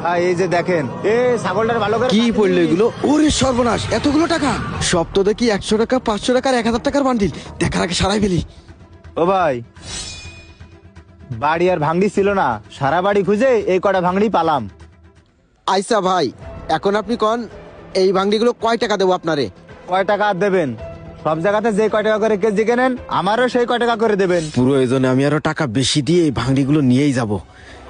ভাই এই যে দেখেন, ছাগলটার ভালো করে কি পড়লো এগুলো? ওরে সর্বনাশ, এতগুলো টাকা! সব তো দেখি 100 টাকা, 500 টাকার, 1000 টাকার বান্ডিল। দেখার আগে সারাই ফেলি। ও ভাই, বাড়ি আর ভাঙড়ি ছিল না, সারা বাড়ি খুঁজে এই কটা ভাঙড়ি পালাম। আইসা ভাই, এখন আপনি কোন এই ভাঙ্গিগুলো কয় টাকা দেবো আপনারে? কয় টাকা আর দেবেন? সব জায়গাতে যে কয় টাকা করে কেজি কেনেন, আমারও সেই কয় টাকা করে দেবেন। প্রয়োজনে আমি আরো টাকা বেশি দিয়ে এই ভাঙ্গিগুলো নিয়েই যাব,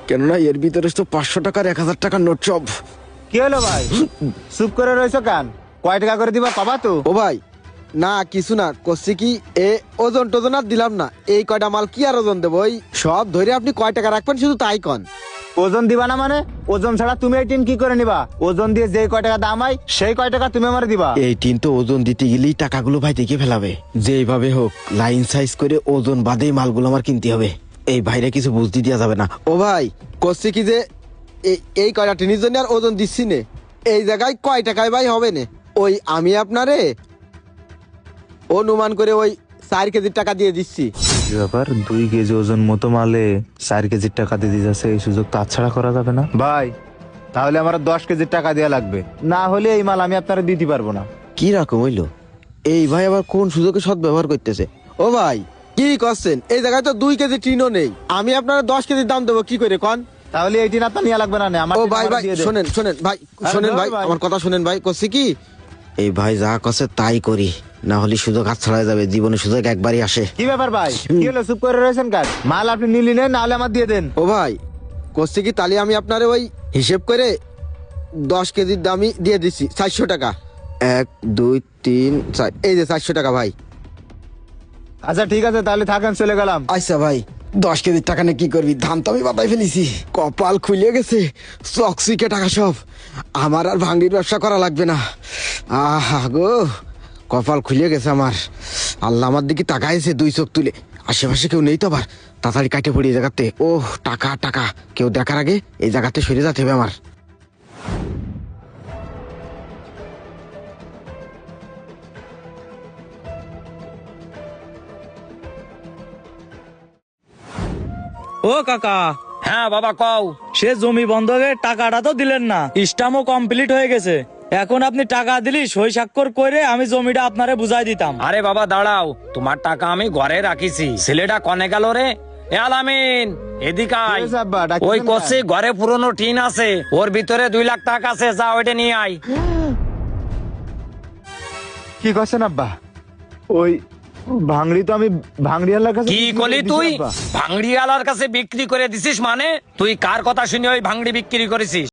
কেননা এর ভিতরে তো 500 টাকার, 1000 টাকার নোট সব। কি হলো ভাই, চুপ করে রয়েছো কেন? কয় টাকা করে দিবা কবা তো? ও ভাই, না কিছু না, করছি কি ওজন টোজন আর দিলাম না। এই কয়টা মাল কি আর ওজন দেবো? ওই সব ধরে আপনি কয় টাকা রাখবেন শুধু তাই কন। ওজন দিবা না মানে? ওজন ছাড়া তুমি এই টিন কি করে নিবা? ওজন দিয়ে যে কয় টাকা দাম হয় সেই কয় টাকা তুমি আমার দিবা। এই টিন তো ওজন দিতে গেলেই টাকাগুলো ভাই দেখে ফেলাবে। যেভাবে হোক লাইন সাইজ করে ওজন বাদেই মালগুলো আমার কিনতে হবে। এই ভাইরা কিছু বুঝতে দেওয়া যাবে না। ও ভাই, করছি কি যে এই কয়টা টিনের জন্য আর ওজন দিচ্ছি নে। এই জায়গায় কয় টাকায় ভাই হবে না? ওই আমি আপনারে অনুমান করে ওই 4 কেজির টাকা দিয়ে দিচ্ছি। কি ব্যাপার, 2 কেজি ওজন মতো মালে 4 কেজির টাকা দিয়ে দিতেছে? এই সুযোগ তো ছাড়া করা যাবে না ভাই। তাহলে আমার 10 কেজির টাকা দেওয়া লাগবে, না হলে এই মাল আমি আপনারা দিতে পারবো না। কি রকম হইলো? এই ভাই আবার কোন সুযোগে সদ ব্যবহার করতেছে? ও ভাই, কি করছেন? এই জায়গায় তো 2 কেজি টিনও নেই। আমি আপনারা 10 কেজির দাম দেবো কি করে কন? তাহলে এই টিন আপনার নেওয়া লাগবে না। আমার ও টিন ভাই আমার ভাই দিয়ে দেন। শোনেন শোনেন ভাই, আরে শোনেন ধর ভাই, ভাই। আমার কথা শোনেন ভাই। করছি কি, এই ভাই যা করছে তাই করি, না হলে সুযোগ হাত ছাড়া যাবে। জীবনে সুযোগ একবারই আসে। কি ব্যাপার ভাই, কি হলো চুপ করে রয়েছেন কাজ? মাল আপনি নিলি নেন, নাহলে আমার দিয়ে দেন। ও ভাই, করছি কি, তাহলে আমি আপনারে ওই হিসেব করে 10 কেজির দামই দিয়ে দিচ্ছি 400 টাকা। 1 2 3 4, এই যে 400 টাকা ভাই। আচ্ছা ঠিক আছে, তাহলে থাকেন, চলে গেলাম। আচ্ছা ভাই, 10 কেজির টাকা নিয়ে কি করবি? ধান তো আমি বাতাই ফেলেছি, কপাল খুলে গেছে, চকচিকে টাকা সব। আমার আর ভাঙ্গির ব্যবসা করা লাগবে না। আহা গো, কপাল খুলে গেছে আমার। আল্লাহ আমার দিকে তাকাইছে 2 চোখ তুলে। আশেপাশে কেউ নেই তো আবার, তাড়াতাড়ি কাটে পড়ি এই জায়গাতে। ও টাকা টাকা, কেউ দেখার আগে এই জায়গাতে সরে যেতে হবে আমার। ও কাকা, হ্যাঁ বাবা কও। সে জমি বন্ধকের টাকাটা তো দিলেন না, স্টাম্পও কমপ্লিট হয়ে গেছে। এখন আপনি টাকা দিলি সই স্বাক্ষর করে আমি জমিটা আপনারে বুঝাই দিতাম। আরে বাবা দাঁড়াও, তোমার টাকা আমি ঘরে রাখিছি। ছেলেটা কনে গেল রে? এ আলামিন, এদিকে আয়। কি হয়েছে আব্বা, ডাকছেন ওই কেন? কষে ঘরে পুরনো টিন আছে, ওর ভিতরে 2 লাখ টাকা আছে, যা ওইটা নিয়ে আয়। কি করছেন আব্বা? ওই ভাঙড়ি তো আমি ভাঙড়িয়ালার কাছে কি বিক্রি করে করলি দিছি তুই? আব্বা। ভাঙড়িওয়ালার কাছে বিক্রি করে দিছিস মানে? তুই কার কথা শুনে ওই ভাঙড়ি বিক্রি করেছিস?